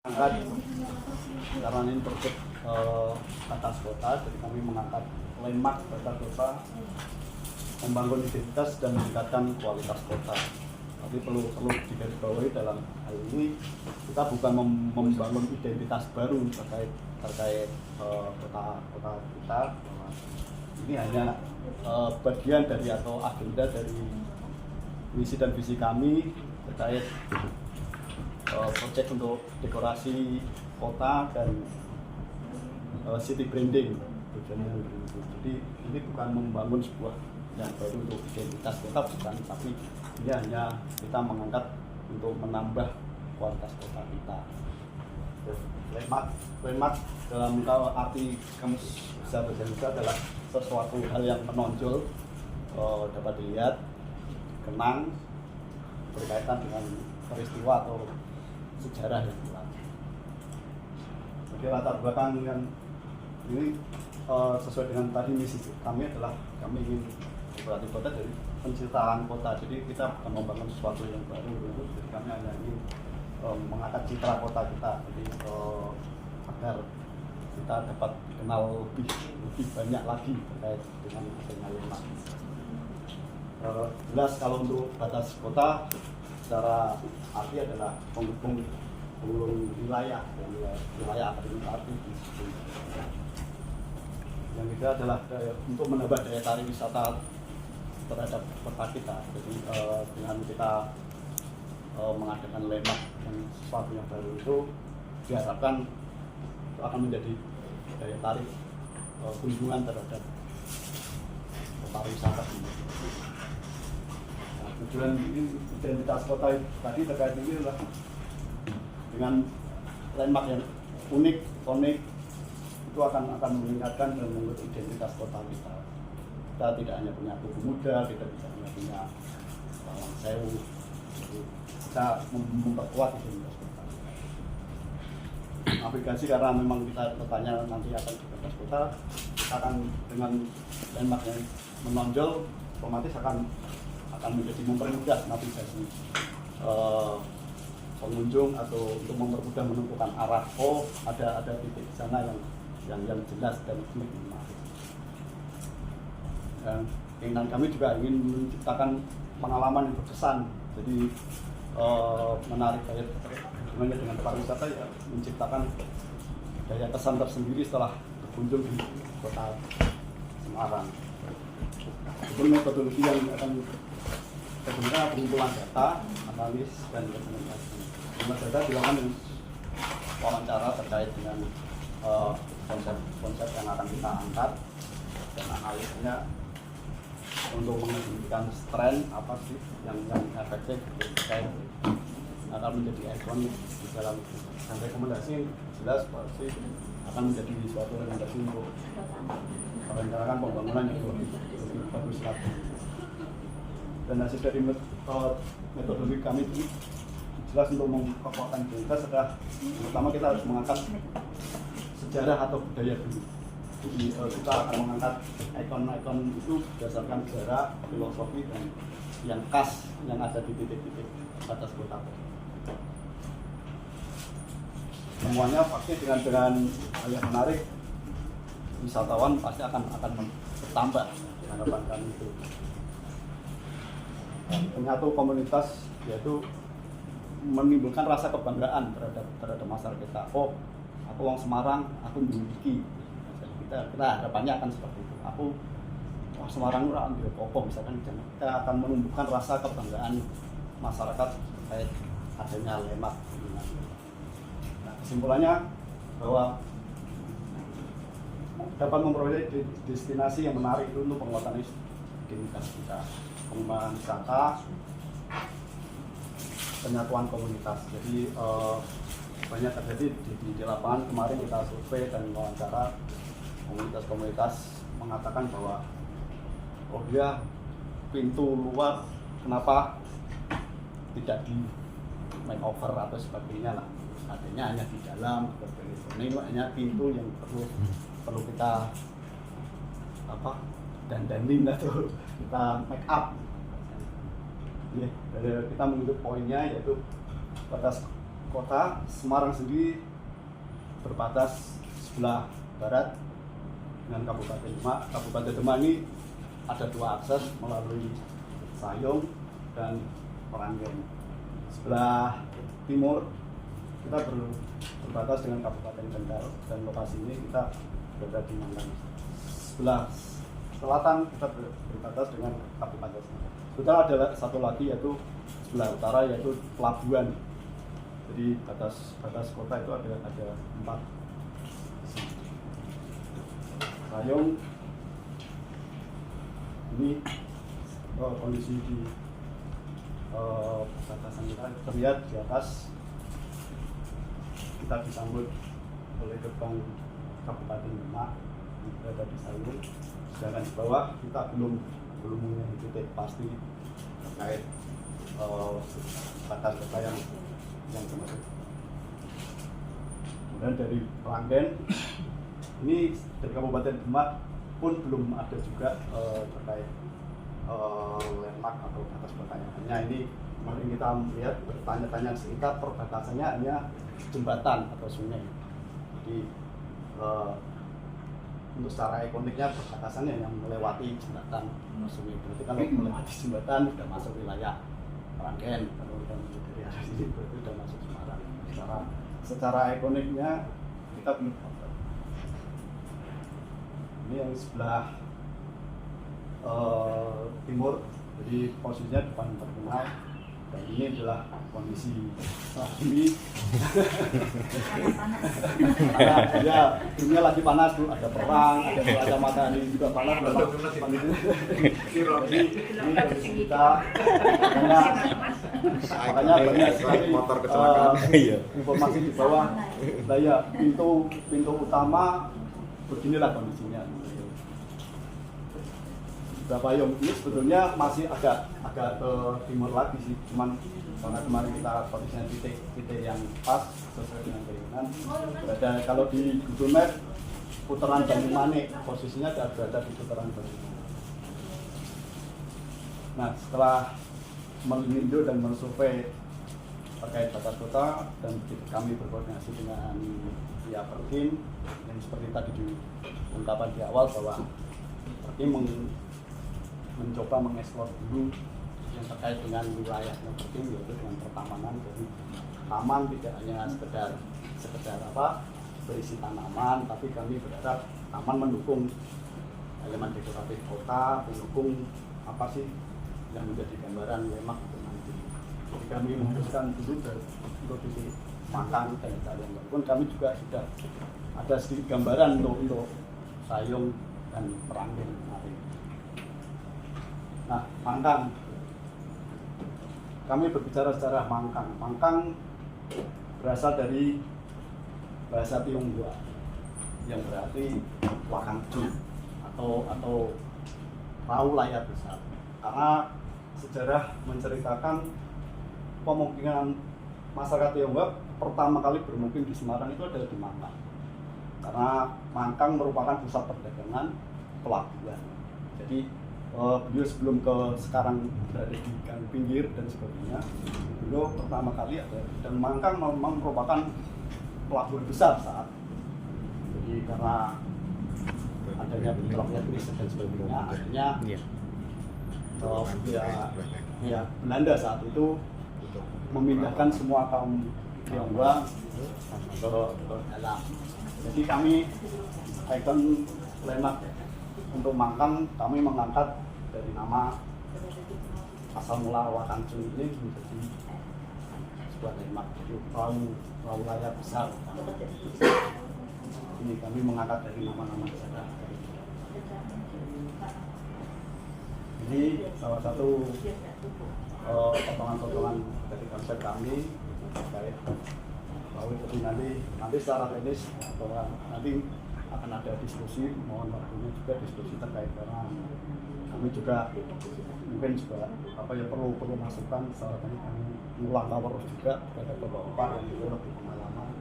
Angkat karena ini proyek atas kota, jadi kami mengangkat landmark kota membangun identitas dan meningkatkan kualitas kota. Tapi perlu digarisbawahi dalam hal ini kita bukan membangun identitas baru terkait kota kita. Ini hanya bagian dari atau agenda dari misi dan visi kami terkait proyek untuk dekorasi kota dan city branding tujuannya begitu. Jadi ini bukan membangun sebuah yang baru untuk identitas kota, bukan, tapi ini hanya kita mengangkat untuk menambah kualitas kota kita. Landmark dalam arti kamus besar bahasa Indonesia adalah sesuatu hal yang menonjol, dapat dilihat, kenang, berkaitan dengan peristiwa atau sejarah yang kuat. Jadi latar belakang yang ini sesuai dengan tadi misi kami adalah kami ingin berarti kota dari penciptaan kota. Jadi kita bukan membangun sesuatu yang baru, jadi kami hanya ingin mengangkat citra kota kita. Jadi agar kita dapat dikenal lebih banyak lagi terkait dengan adanya landmark. Jelas kalau untuk batas kota secara arti adalah penghubung wilayah akademik arti. Yang kedua adalah untuk menambah daya tarik wisata terhadap kota kita. Jadi dengan kita mengadakan landmark dan sesuatu yang baru itu diharapkan itu akan menjadi daya tarik kunjungan terhadap kota wisata ini. Tujuan identitas kota tadi terkait ini adalah dengan landmark yang unik itu akan meningkatkan dan membentuk identitas kota kita. Kita tidak hanya punya Tugu Muda, kita tidak hanya punya Lawang Sewu, kita memperkuat identitas kota. Aplikasi karena memang kita bertanya nanti akan identitas kota, kita akan dengan landmark yang menonjol, otomatis akan menjadi mempermudah navigasi pengunjung atau untuk mempermudah menentukan arah. Oh, ada titik di sana yang jelas dan menarik. Dan keinginan kami juga ingin menciptakan pengalaman yang berkesan. Jadi menarik dengan pariwisata ya, menciptakan daya kesan tersendiri setelah berkunjung di kota Semarang. Itu metodologi yang akan kita pengumpulan data, analis, dan dokumentasi. Data dilakukan dengan wawancara terkait dengan konsep yang akan kita angkat, dan analisnya untuk mengidentikan tren apa sih yang efektif terkait akan menjadi ikon di dalam, dan rekomendasi jelas pasti akan menjadi suatu rekomendasi untuk merencanakan pembangunan yang lebih bagus lagi. Dan hasil dari metodologi kami itu jelas untuk memperkuatkan identitas adalah pertama kita harus mengangkat sejarah atau budaya dulu. Jadi kita akan mengangkat ikon-ikon itu berdasarkan sejarah, filosofi, dan yang khas yang ada di titik-titik batas kota. Semuanya pasti dengan hal yang menarik, wisatawan pasti akan bertambah harapan kami itu. Menyatu komunitas, yaitu menimbulkan rasa kebanggaan terhadap masyarakat kita. Oh, aku orang Semarang, aku memiliki. Kita harapannya akan seperti itu. Aku orang Semarang ora ambil apa misalkan, kita akan menumbuhkan rasa kebanggaan masyarakat terkait adanya landmark. Nah, kesimpulannya bahwa dapat memperoleh destinasi yang menarik itu untuk penguatan identitas kita, pengembangan wisata, penyatuan komunitas. Jadi banyak terjadi di lapangan. Kemarin kita survei dan wawancara komunitas mengatakan bahwa oh dia pintu luar kenapa tidak di makeover atau sebagainya lah, adanya hanya di dalam. Ini hanya pintu yang perlu kita dandanin atau kita make up. Kita mengikuti poinnya, yaitu batas kota Semarang sendiri berbatas sebelah barat dengan Kabupaten Demak. Kabupaten Demak ini ada 2 akses melalui Sayung dan Meranggen. Sebelah timur kita berbatas dengan Kabupaten Kendal dan lokasi ini kita berada di Mangkang. Sebelah selatan kita berbatas dengan Kabupaten Semarang. Kita ada satu lagi yaitu sebelah utara yaitu pelabuhan. Jadi batas kota itu ada 4. Sayung ini kondisi di perbatasan kita terlihat di atas kita disambut oleh gerbang Kabupaten Demak yang berada di Sayung. Sedangkan di bawah kita belum mempunyai titik pasti terkait batas kota yang termasuk. Kemudian dari Meranggen ini dari Kabupaten Demak pun belum ada juga terkait landmark atau batas kotanya. Hanya ini kemarin kita melihat bertanya-tanya sekitar perbatasannya hanya jembatan atau sungai. Jadi untuk secara ikoniknya perbatasannya yang melewati jembatan sungai. Berarti kalau melewati jembatan sudah masuk wilayah Meranggen. Kalau sudah menuju dari arah sini berarti sudah masuk Semarang. Secara ikoniknya kita belum dapat. Ini yang sebelah timur, jadi posisinya depan terminal. Dan ini adalah kondisi saat ini. Ya, dunia lagi panas tuh, ada perang, ada matahari juga panas. Jadi ini kondisi kita, makanya banyak sekali motor kecelakaan. Informasi di bawah. Nah ya, pintu utama beginilah kondisinya. Payung ini sebetulnya masih agak ke timur lagi sih, cuman karena kemarin kita kondisinya titik yang pas sesuai dengan keinginan. Berada kalau di Google Map putaran Banyumanik, posisinya berada di putaran Banyumanik. Nah, setelah meninjau dan mensurvei terkait batas kota dan kami berkoordinasi dengan pihak Perkim yang seperti tadi diungkapkan di awal bahwa Perkim mencoba mengeksplor dulu yang terkait dengan wilayahnya Perkim, yaitu dengan pertamanan. Jadi taman tidak hanya sekedar berisi tanaman, tapi kami berharap taman mendukung elemen dekoratif kota, mendukung apa sih yang menjadi gambaran lemak itu nanti. Jadi kami memutuskan dulu untuk titik makan dan kalian, walaupun kami juga sudah ada sedikit gambaran untuk Sayung dan Meranggen. Nah, Mangkang. Kami berbicara secara Mangkang. Mangkang berasal dari bahasa Tionghoa yang berarti wakangju atau perahu layar besar. Karena sejarah menceritakan pemukiman masyarakat Tionghoa pertama kali bermukim di Semarang itu adalah di Mangkang. Karena Mangkang merupakan pusat perdagangan, pelabuhan. Jadi beliau sebelum ke sekarang berada di kan pinggir dan sebagainya, beliau pertama kali ada, dan Mangkang memang merupakan pelabuhan besar saat. Jadi karena adanya bentroknya turis dan sebagainya, akhirnya ya Belanda saat itu memindahkan semua kaum Tionghoa ke dalam. Jadi kami ikon landmark untuk Mangkang, kami mengangkat dari nama asal mula Wakangju ini menjadi sebuah landmark, jadi perahu layar besar. Ini kami mengangkat dari nama-nama sejarah. Ini salah satu potongan-potongan dari konsep kami terkait perahu. Jadi nanti secara teknis nanti akan ada diskusi, mohon waktunya juga diskusi terkait dengan kami juga mungkin juga perlu masukan, secara teknis kami ngulang terus juga kepada bapak-bapak yang itu lebih pengalaman.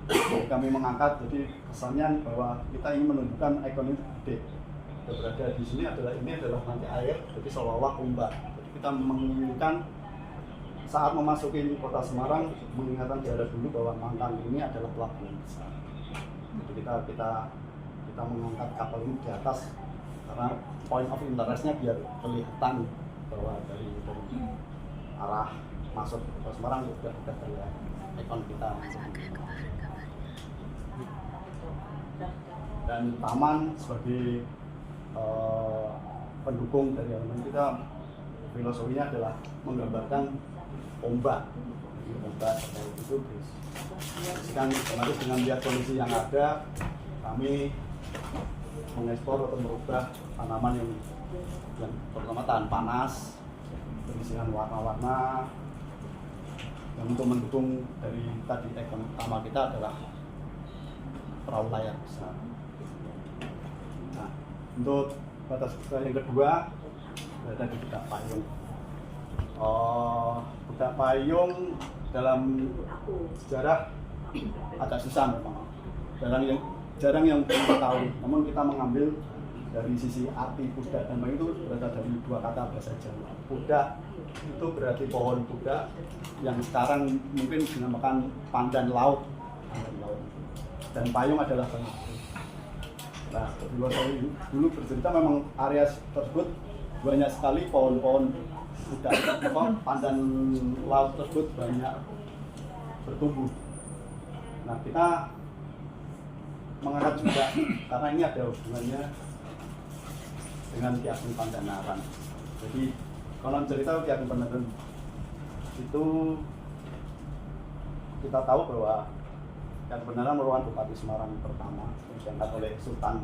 Jadi kami mengangkat, jadi kesannya bahwa kita ingin menunjukkan ikon itu gede. Yang berada di sini adalah nanti air, jadi seolah-olah ombak. Jadi kita menginginkan saat memasuki kota Semarang mengingatkan daerah dulu bahwa Mangkang ini adalah pelabuhan besar. Jadi kita mengangkat kapal ini di atas karena point of interestnya biar kelihatan bahwa dari arah masuk ke Semarang sudah terlihat ikon kita. Dan taman sebagai pendukung dari elemen kita, filosofinya adalah menggambarkan ombak terkait itu. Kan otomatis dengan lihat kondisi yang ada, kami mengekspor atau merubah tanaman yang pertama tahan panas, berisian warna-warna, yang untuk mendukung dari tadi ikon utama kita adalah perahu layar besar. Nah, untuk batas yang kedua berada di Budak Payung. Budak Payung dalam sejarah agak susah memang, jarang yang kita tahu. Namun kita mengambil dari sisi arti budak dan payung itu berasal dari dua kata bahasa Jawa. Budak itu berarti pohon budak yang sekarang mungkin dinamakan pandan laut. Dan payung adalah penghasil. Nah, kedua saya dulu bercerita memang area tersebut banyak sekali pohon-pohon budak, pandan laut tersebut banyak bertumbuh. Nah, kita mengangkat juga karena ini ada hubungannya dengan Ki Ageng Pandanaran. Jadi konon cerita Ki Ageng Pandanaran itu kita tahu bahwa Ki Ageng Pandanaran merupakan Bupati Semarang pertama yang diangkat oleh Sultan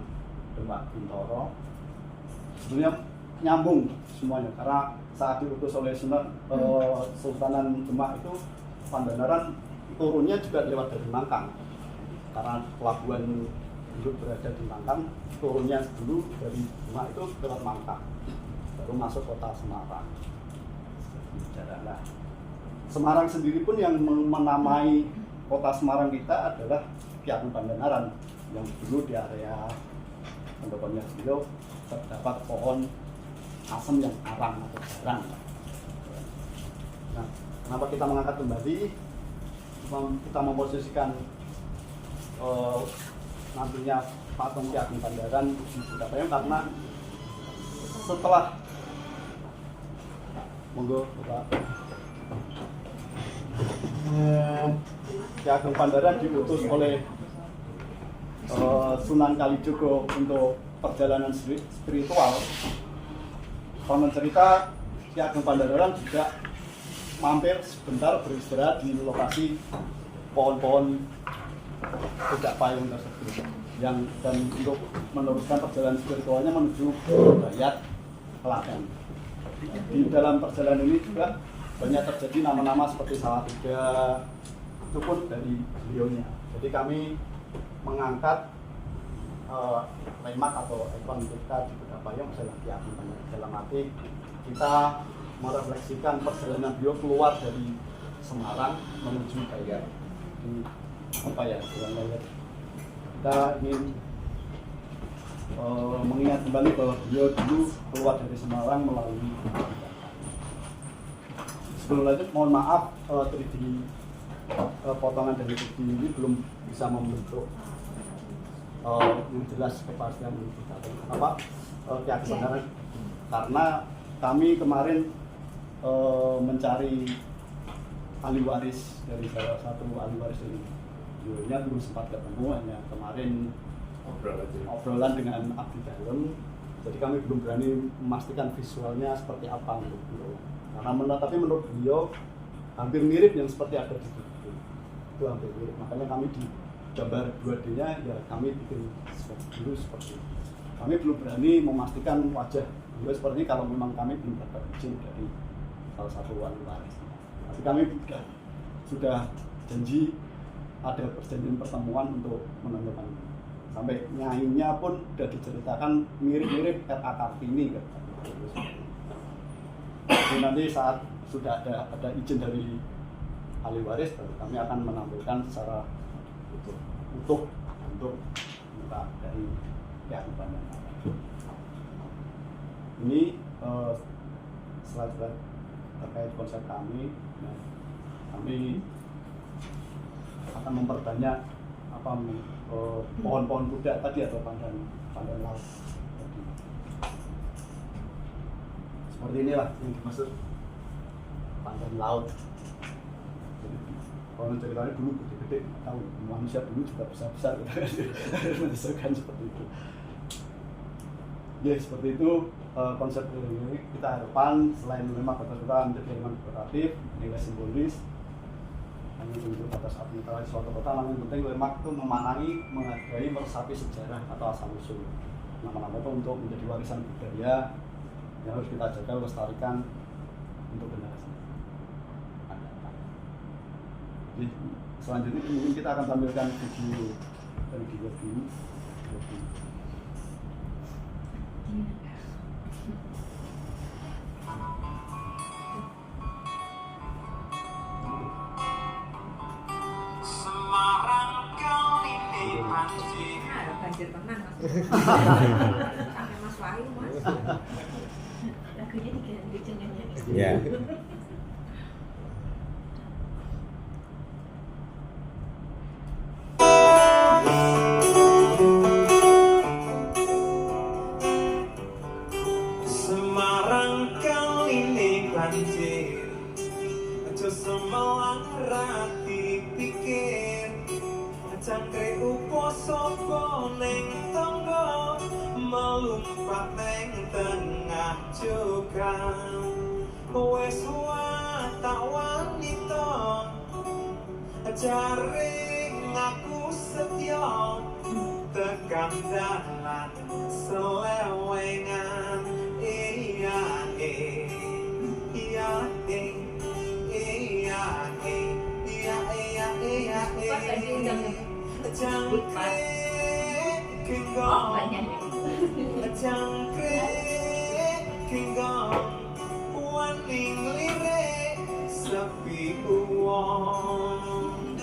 Demak Bintoro. Sebenarnya nyambung semuanya karena saat diutus oleh Sultanan Demak itu Pandanaran turunnya juga lewat dari Mangkang. Karena pelabuhan dulu berada di Mangkang, turunnya dulu dari Demak itu lewat Mangkang, baru masuk kota Semarang. Nah, Semarang sendiri pun yang menamai kota Semarang kita adalah Ki Ageng Pandanaran, yang dulu di area pendoponnya beliau terdapat pohon asem yang arang atau jarang. Nah, kenapa kita mengangkat kembali? Kita memposisikan nantinya patung Ki Ageng Pandanaran di Budak Payung karena setelah Ki Ageng Pandanaran diutus oleh Sunan Kalijogo untuk perjalanan spiritual. Konon cerita Ki Ageng Pandanaran juga mampir sebentar beristirahat di lokasi pohon-pohon Budak Payung tersebut dan untuk meneruskan perjalanan spiritualnya menuju Bayat, Klaten. Di dalam perjalanan ini juga banyak terjadi nama-nama seperti Salatiga, itu pun dari beliaunya. Jadi kami mengangkat landmark atau ikon kita di Budak Payung adalah Ki Ageng Pandanaran. Dalam arti kita merefleksikan perjalanan beliau keluar dari Semarang menuju Bayat. Kita ingin mengingat kembali bahwa beliau dulu keluar dari Semarang melalui. Sebelum lanjut, mohon maaf 3D potongan dari 3D ini belum bisa membentuk yang jelas kepastian kita. Kenapa Ki Ageng Pandanaran? Karena kami kemarin mencari ahli waris dari salah satu ahli waris ini. Dulunya belum sempat ketemu, hanya kemarin obrolan dengan abdi dalam. Jadi kami belum berani memastikan visualnya seperti apa untuk beliau. Tapi menurut beliau hampir mirip yang seperti ada di buku. Itu hampir mirip. Makanya kami di gambar 2D-nya ya kami bikin dulu seperti itu. Kami belum berani memastikan wajah beliau seperti ini kalau memang kami belum dapat izin dari salah satu ahli waris. Tapi kami sudah janji ada perjanjian pertemuan untuk menentukan. Sampai nyanyinya pun sudah diceritakan mirip-mirip R.A. Kartini kan. Jadi nanti saat sudah ada izin dari ahli waris, baru kami akan menampilkan secara utuh untuk muka dari Ki Ageng Pandanaran. Ini slide terkait konsep kami. Nah, kami akan memperbanyak pohon-pohon pudak tadi atau pandan laut tadi. Seperti inilah yang dimaksud pandan laut. Jadi, kalau ceritanya dulu gede-gede, tahu manusia dulu juga besar-besar menyesuaikan seperti itu. Ya seperti itu konsep ini kita harapkan selain lemak batas kota menjadi elemen dekoratif, nilai simbolis, hanya untuk batas administrasi suatu kota. Namun yang penting lemak itu memanangi, menghargai, meresapi sejarah atau asal usul nama-nama itu untuk menjadi warisan budaya yang harus kita jaga, lestarikan untuk generasi akan datang. Jadi selanjutnya mungkin kita akan tampilkan video ini. Ada banjir tenan mas. Sampai mas Wahyu mas. Lagunya diganti jenengnya. Ya. Semarang kali ini banjir, aja Semarang rati pikir, cangkrik upo sapa ning tangga, melumpat ning tengah jogan. Wes tak wanita, jaring aku setia, tekan dalan selewengan. Jangkrik kinggong waning lirik sepi uwong.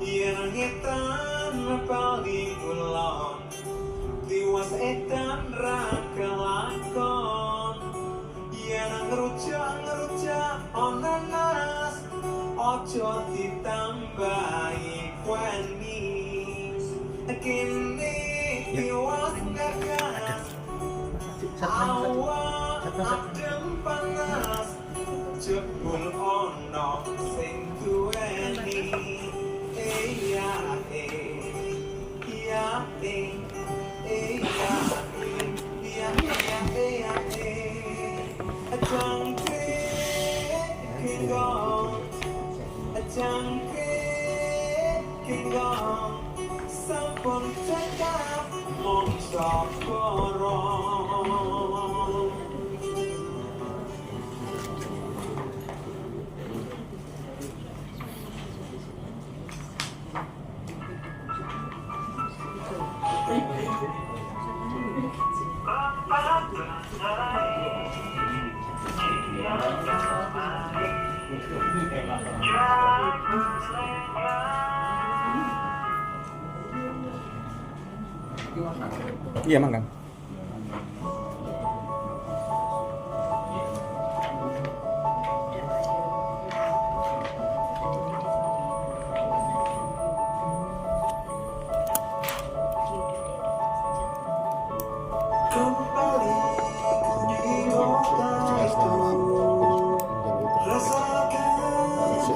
Yen ngetan paling kulon tiwas edan ra kelakon. Yen ngerujak ana nas ojo ditambahi kueni. Kini tiwas gagas awak adem panas jebul ono sing duweni. Sampun cekap mongso korong. Iya, Mang Kang. Kembali di kota itu, rasakan memori.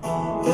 แต่